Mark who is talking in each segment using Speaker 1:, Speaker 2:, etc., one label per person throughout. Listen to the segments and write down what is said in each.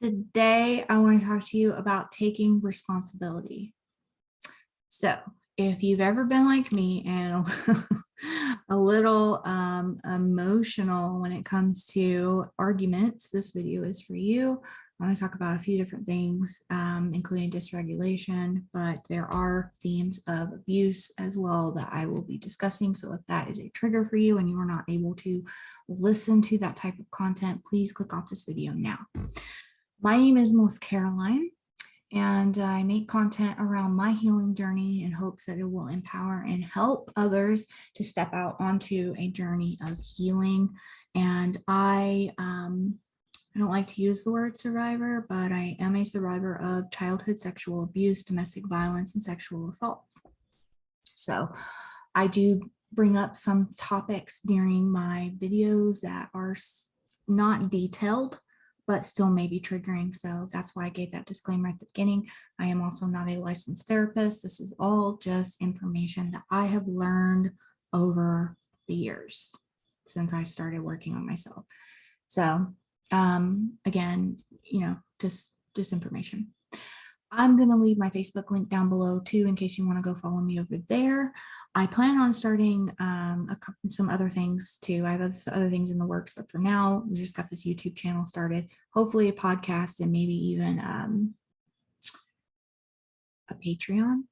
Speaker 1: Today, I want to talk to you about taking responsibility. So, if you've ever been like me and a little emotional when it comes to arguments, this video is for you. I want to talk about a few different things, including dysregulation, but there are themes of abuse as well that I will be discussing. So if that is a trigger for you and you are not able to listen to that type of content, please click off this video now. My name is Mullissa Caroline, and I make content around my healing journey in hopes that it will empower and help others to step out onto a journey of healing. And I don't like to use the word survivor, but I am a survivor of childhood sexual abuse, domestic violence, and sexual assault. So I do bring up some topics during my videos that are not detailed, but still may be triggering. So that's why I gave that disclaimer at the beginning. I am also not a licensed therapist. This is all just information that I have learned over the years since I started working on myself. So again, just information. I'm going to leave my Facebook link down below too, in case you want to go follow me over there. I plan on starting some other things too. I have other things in the works, but for now, we just got this YouTube channel started, hopefully a podcast and maybe even a Patreon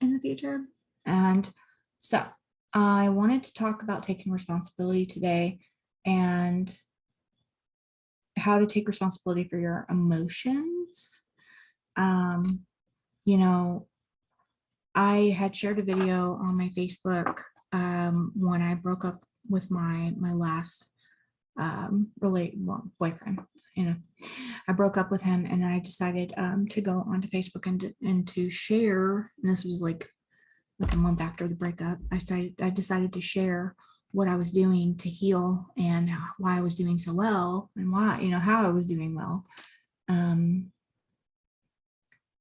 Speaker 1: in the future. And so I wanted to talk about taking responsibility today and how to take responsibility for your emotions. I had shared a video on my Facebook when I broke up with my last boyfriend. I broke up with him, and I decided to go onto Facebook and to share. And this was like a month after the breakup. I decided to share what I was doing to heal and why I was doing so well, and how I was doing well.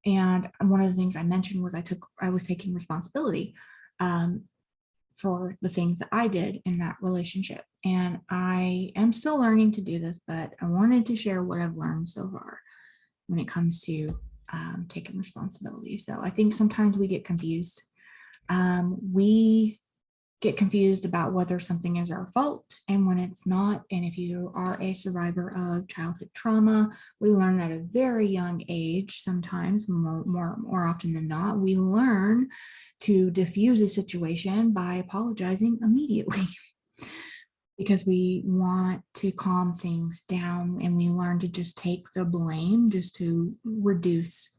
Speaker 1: And one of the things I mentioned was I was taking responsibility for the things that I did in that relationship. And I am still learning to do this, but I wanted to share what I've learned so far when it comes to taking responsibility. So I think sometimes we get confused. We get confused about whether something is our fault and when it's not. And if you are a survivor of childhood trauma, we learn at a very young age, sometimes more often than not, we learn to diffuse a situation by apologizing immediately because we want to calm things down, and we learn to just take the blame just to reduce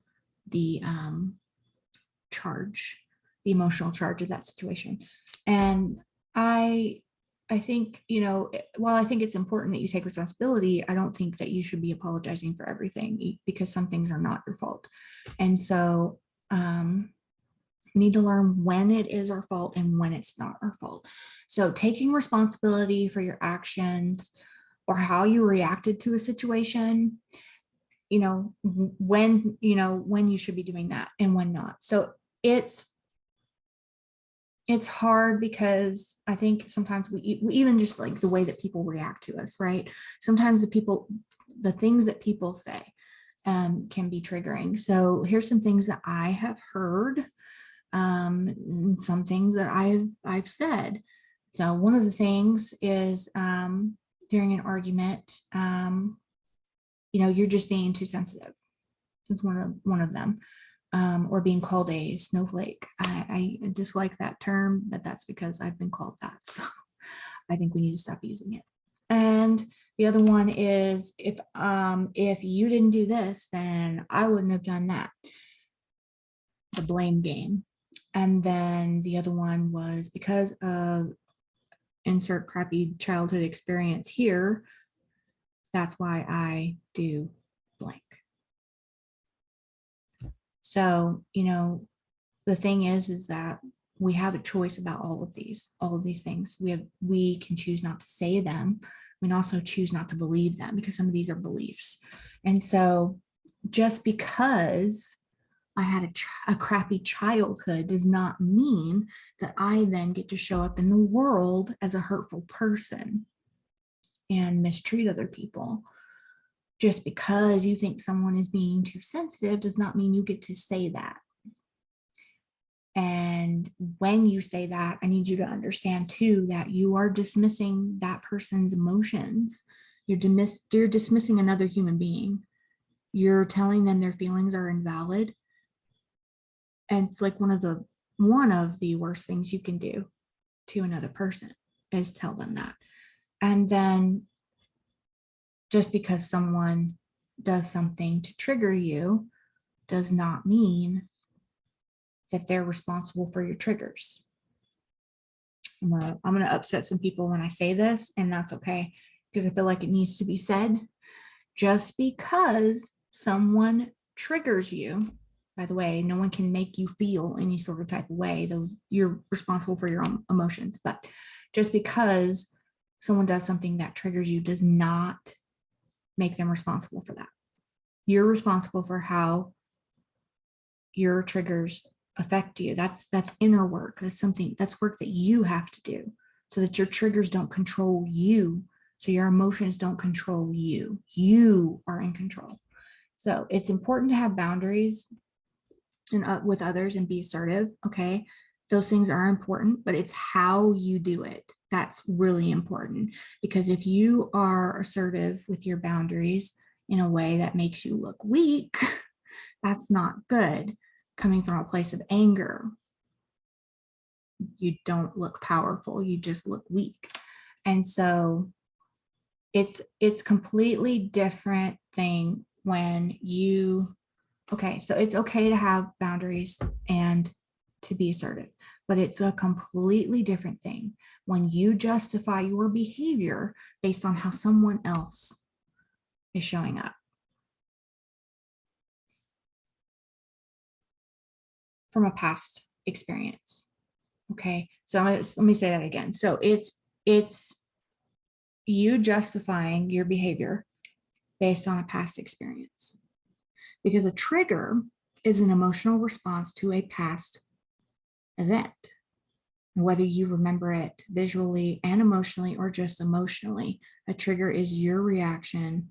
Speaker 1: the the emotional charge of that situation. And I think, while I think it's important that you take responsibility, I don't think that you should be apologizing for everything, because some things are not your fault. And so we need to learn when it is our fault and when it's not our fault. So taking responsibility for your actions or how you reacted to a situation, when you should be doing that and when not. So it's hard because I think sometimes we even just like the way that people react to us, right? Sometimes the things that people say can be triggering. So here's some things that I have heard, some things that I've said. So one of the things is during an argument, you're just being too sensitive. It's one of them. Or being called a snowflake. I dislike that term, but that's because I've been called that. So I think we need to stop using it. And the other one is if you didn't do this, then I wouldn't have done that. The blame game. And then the other one was because of insert crappy childhood experience here, that's why I do blank. So, the thing is that we have a choice about all of these things. We can choose not to say them. We can also choose not to believe them, because some of these are beliefs. And so just because I had a crappy childhood does not mean that I then get to show up in the world as a hurtful person and mistreat other people. Just because you think someone is being too sensitive does not mean you get to say that. And when you say that, I need you to understand too that you are dismissing that person's emotions. You're dismissing another human being. You're telling them their feelings are invalid. And it's like one of the worst things you can do to another person is tell them that. And then just because someone does something to trigger you does not mean that they're responsible for your triggers. I'm going to upset some people when I say this, and that's okay, because I feel like it needs to be said. Just because someone triggers you, by the way, no one can make you feel any sort of type of way. You're responsible for your own emotions. But just because someone does something that triggers you does not make them responsible for that. You're responsible for how your triggers affect you. That's inner work. That's work that you have to do so that your triggers don't control you. So your emotions don't control you. You are in control. So it's important to have boundaries and with others and be assertive. Okay. Those things are important, but it's how you do it. That's really important, because if you are assertive with your boundaries in a way that makes you look weak, that's not good. Coming from a place of anger, you don't look powerful, you just look weak. And so it's completely different thing when you, okay, so it's okay to have boundaries and to be assertive, but it's a completely different thing when you justify your behavior based on how someone else is showing up. From a past experience. Okay, so let me say that again. So it's you justifying your behavior based on a past experience, because a trigger is an emotional response to a past event. Whether you remember it visually and emotionally or just emotionally, a trigger is your reaction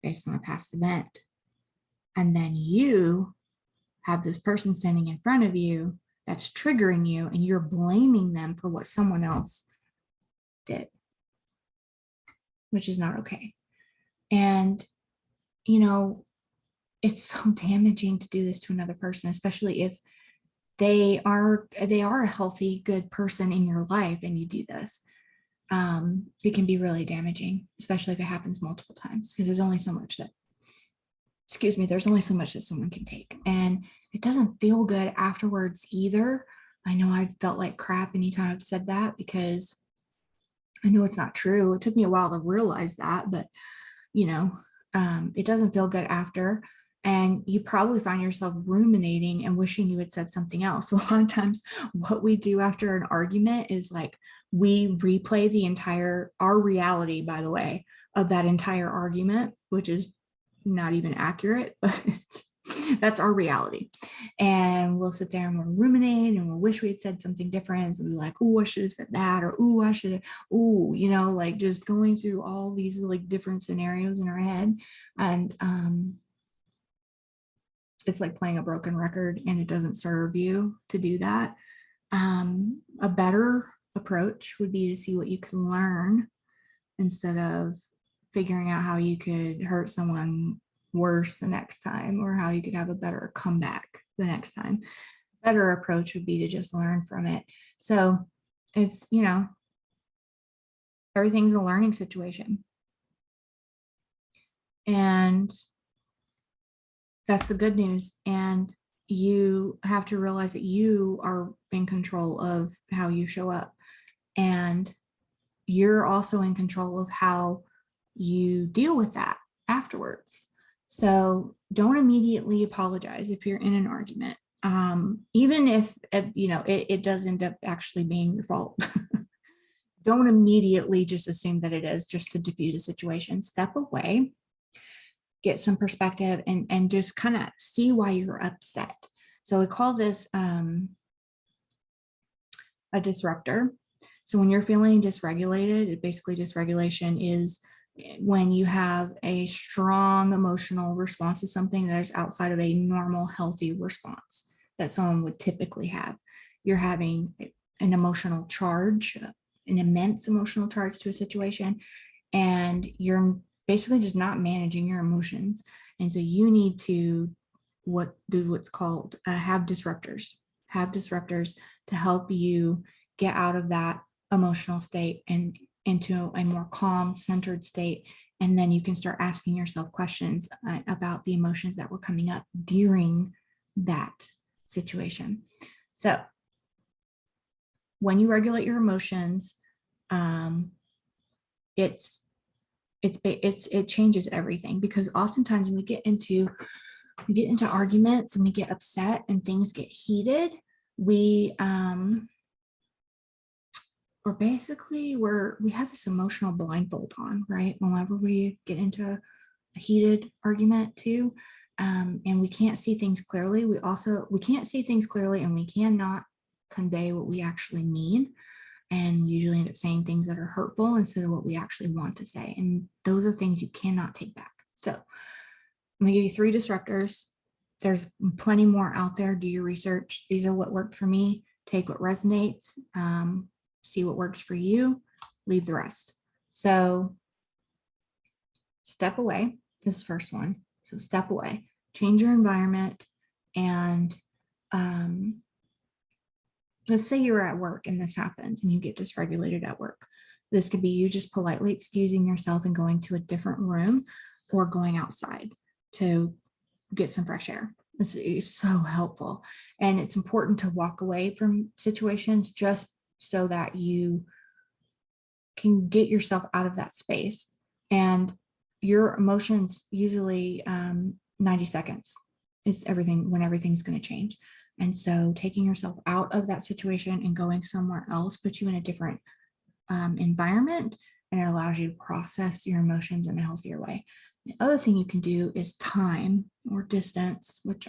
Speaker 1: based on a past event. And then you have this person standing in front of you that's triggering you, and you're blaming them for what someone else did, which is not okay. And, you know, it's so damaging to do this to another person, especially if they are a healthy, good person in your life and you do this. It can be really damaging, especially if it happens multiple times, because there's only so much that someone can take. And it doesn't feel good afterwards either. I know I've felt like crap anytime I've said that, because I know it's not true. It took me a while to realize that, but it doesn't feel good after. And you probably find yourself ruminating and wishing you had said something else. A lot of times what we do after an argument is like we replay our reality, by the way, of that entire argument, which is not even accurate, but that's our reality. And we'll sit there and we'll ruminate and we'll wish we had said something different. And we're like, oh, I should have said that, or oh, I should have, like just going through all these like different scenarios in our head. And it's like playing a broken record, and it doesn't serve you to do that. A better approach would be to see what you can learn instead of figuring out how you could hurt someone worse the next time, or how you could have a better comeback the next time. Better approach would be to just learn from it. So it's, everything's a learning situation. And that's the good news. And you have to realize that you are in control of how you show up. And you're also in control of how you deal with that afterwards. So don't immediately apologize if you're in an argument, even if it does end up actually being your fault. Don't immediately just assume that it is, just to diffuse a situation. Step away, get some perspective, and just kind of see why you're upset. So we call this a disruptor. So when you're feeling dysregulated, basically dysregulation is when you have a strong emotional response to something that is outside of a normal, healthy response that someone would typically have. You're having an emotional charge, an immense emotional charge to a situation, and you're basically just not managing your emotions. And so you need to do what's called have disruptors to help you get out of that emotional state and into a more calm, centered state. And then you can start asking yourself questions about the emotions that were coming up during that situation. So when you regulate your emotions, it changes everything, because oftentimes when we get into arguments and we get upset and things get heated, we we have this emotional blindfold on, right? Whenever we get into a heated argument too, and we can't see things clearly. We can't see things clearly, and we cannot convey what we actually mean, and we usually end up saying things that are hurtful instead of what we actually want to say. And those are things you cannot take back. So I'm gonna give you 3 disruptors. There's plenty more out there. Do your research. These are what worked for me. Take what resonates. See what works for you, leave the rest. So step away is the first one. So step away, change your environment. And let's say you're at work and this happens and you get dysregulated at work. This could be you just politely excusing yourself and going to a different room, or going outside to get some fresh air. This is so helpful. And it's important to walk away from situations just so that you can get yourself out of that space. And your emotions usually 90 seconds is everything, when everything's going to change. And so taking yourself out of that situation and going somewhere else puts you in a different environment, and it allows you to process your emotions in a healthier way. The other thing you can do is time or distance, which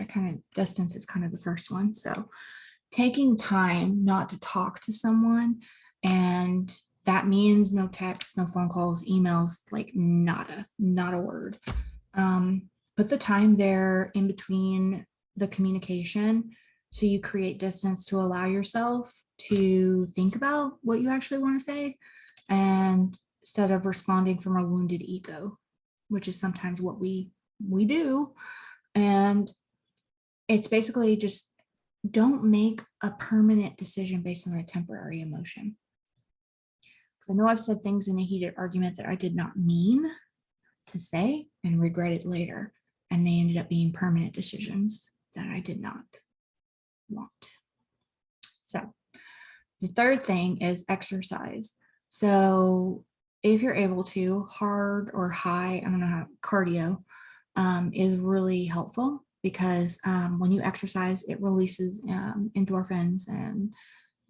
Speaker 1: distance is kind of the first one. So taking time not to talk to someone, and that means no texts, no phone calls, emails, like not a word. Put the time there in between the communication, so you create distance to allow yourself to think about what you actually want to say, and instead of responding from a wounded ego, which is sometimes what we do. And it's basically just, don't make a permanent decision based on a temporary emotion. Because I know I've said things in a heated argument that I did not mean to say and regret it later. And they ended up being permanent decisions that I did not want. So the third thing is exercise. So if you're able to, hard or high, I don't know how, cardio is really helpful, because when you exercise, it releases endorphins and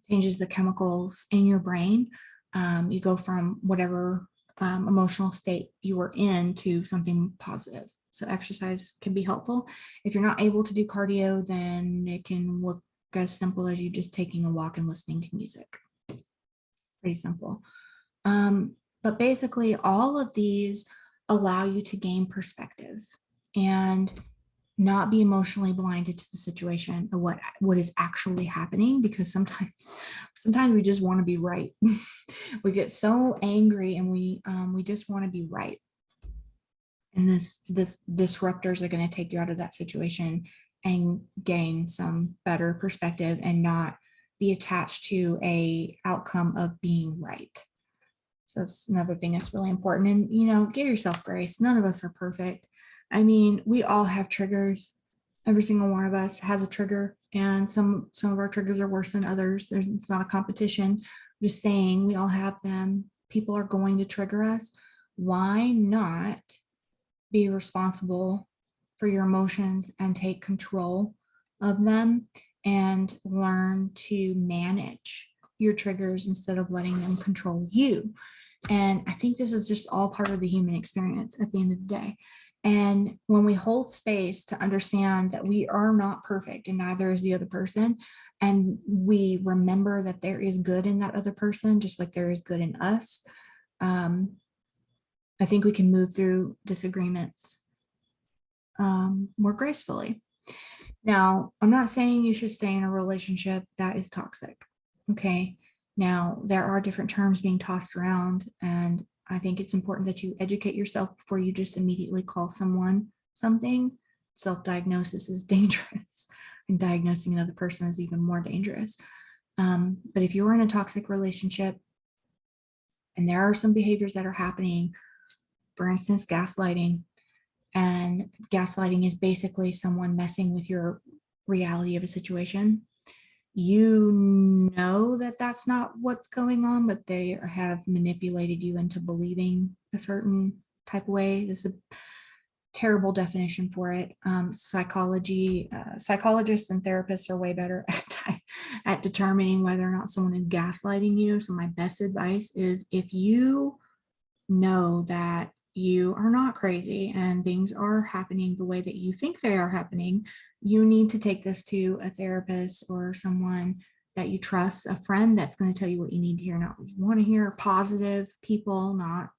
Speaker 1: changes the chemicals in your brain. You go from whatever emotional state you were in to something positive. So exercise can be helpful. If you're not able to do cardio, then it can look as simple as you just taking a walk and listening to music. Pretty simple. But basically, all of these allow you to gain perspective and not be emotionally blinded to the situation of what is actually happening, because sometimes we just want to be right. We get so angry and we just want to be right. And this disruptors are going to take you out of that situation and gain some better perspective, and not be attached to a outcome of being right. So that's another thing that's really important. And give yourself grace. None of us are perfect. I mean, we all have triggers. Every single one of us has a trigger, and some of our triggers are worse than others. It's not a competition. I'm just saying, we all have them. People are going to trigger us. Why not be responsible for your emotions and take control of them, and learn to manage your triggers instead of letting them control you? And I think this is just all part of the human experience at the end of the day. And when we hold space to understand that we are not perfect and neither is the other person, and we remember that there is good in that other person, just like there is good in us, I think we can move through disagreements more gracefully. Now, I'm not saying you should stay in a relationship that is toxic. Okay. Now, there are different terms being tossed around, and I think it's important that you educate yourself before you just immediately call someone something. Self-diagnosis is dangerous, and diagnosing another person is even more dangerous. But if you're in a toxic relationship and there are some behaviors that are happening, for instance, gaslighting, and gaslighting is basically someone messing with your reality of a situation. You know that that's not what's going on, but they have manipulated you into believing a certain type of way. This is a terrible definition for it. Psychologists and therapists are way better at determining whether or not someone is gaslighting you. So my best advice is, if you know that you are not crazy and things are happening the way that you think they are happening, you need to take this to a therapist or someone that you trust, a friend that's going to tell you what you need to hear, not what you want to hear. Positive people, not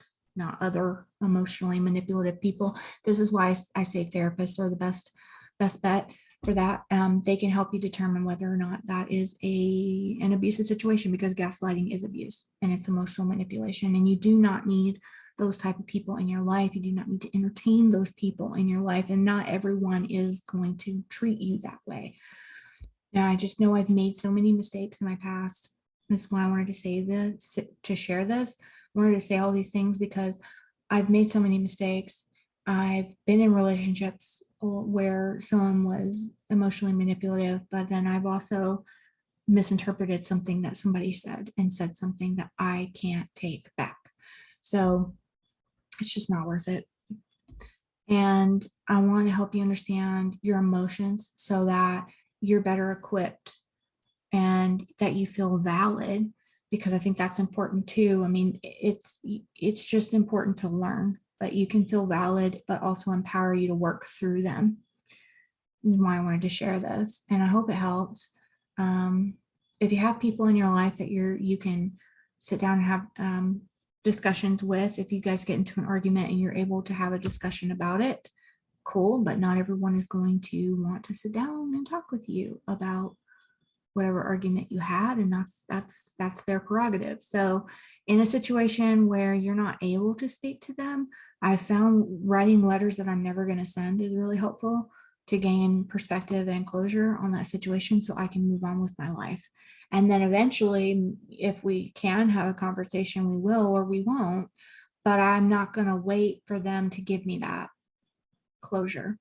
Speaker 1: other emotionally manipulative people. This is why I say therapists are the best bet for that. They can help you determine whether or not that is an abusive situation, because gaslighting is abuse and it's emotional manipulation, and you do not need those type of people in your life. You do not need to entertain those people in your life, and not everyone is going to treat you that way. Now, I just know I've made so many mistakes in my past. That's why I wanted to say this, to share this. I wanted to say all these things because I've made so many mistakes. I've been in relationships where someone was emotionally manipulative, but then I've also misinterpreted something that somebody said and said something that I can't take back. So it's just not worth it. And I want to help you understand your emotions so that you're better equipped and that you feel valid, because I think that's important too. I mean, it's just important to learn that you can feel valid, but also empower you to work through them. This is why I wanted to share this, and I hope it helps. If you have people in your life that you can sit down and have discussions with, if you guys get into an argument and you're able to have a discussion about it, cool. But not everyone is going to want to sit down and talk with you about whatever argument you had, and that's their prerogative. So in a situation where you're not able to speak to them, I found writing letters that I'm never going to send is really helpful to gain perspective and closure on that situation, so I can move on with my life. And then eventually, if we can have a conversation, we will, or we won't, but I'm not going to wait for them to give me that closure.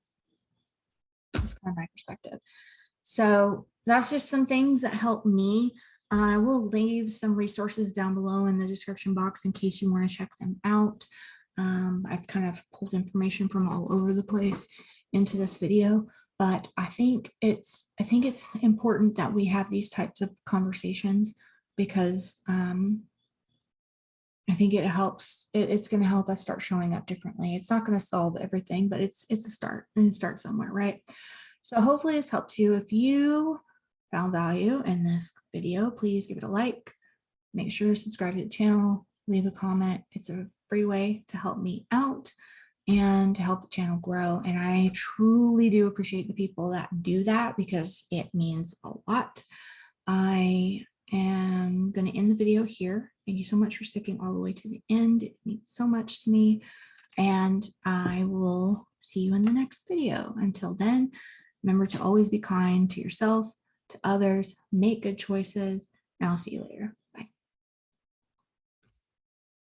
Speaker 1: That's kind of my perspective. So that's just some things that help me. I will leave some resources down below in the description box in case you want to check them out. I've kind of pulled information from all over the place into this video, but I think it's important that we have these types of conversations, because I think it helps. It's going to help us start showing up differently. It's not going to solve everything, but it's a start, and start somewhere, right? So hopefully this helped you. If you found value in this video, please give it a like. Make sure to subscribe to the channel, leave a comment. It's a free way to help me out and to help the channel grow. And I truly do appreciate the people that do that, because it means a lot. I am going to end the video here. Thank you so much for sticking all the way to the end. It means so much to me. And I will see you in the next video. Until then, remember to always be kind to yourself, to others, make good choices, and I'll see you later.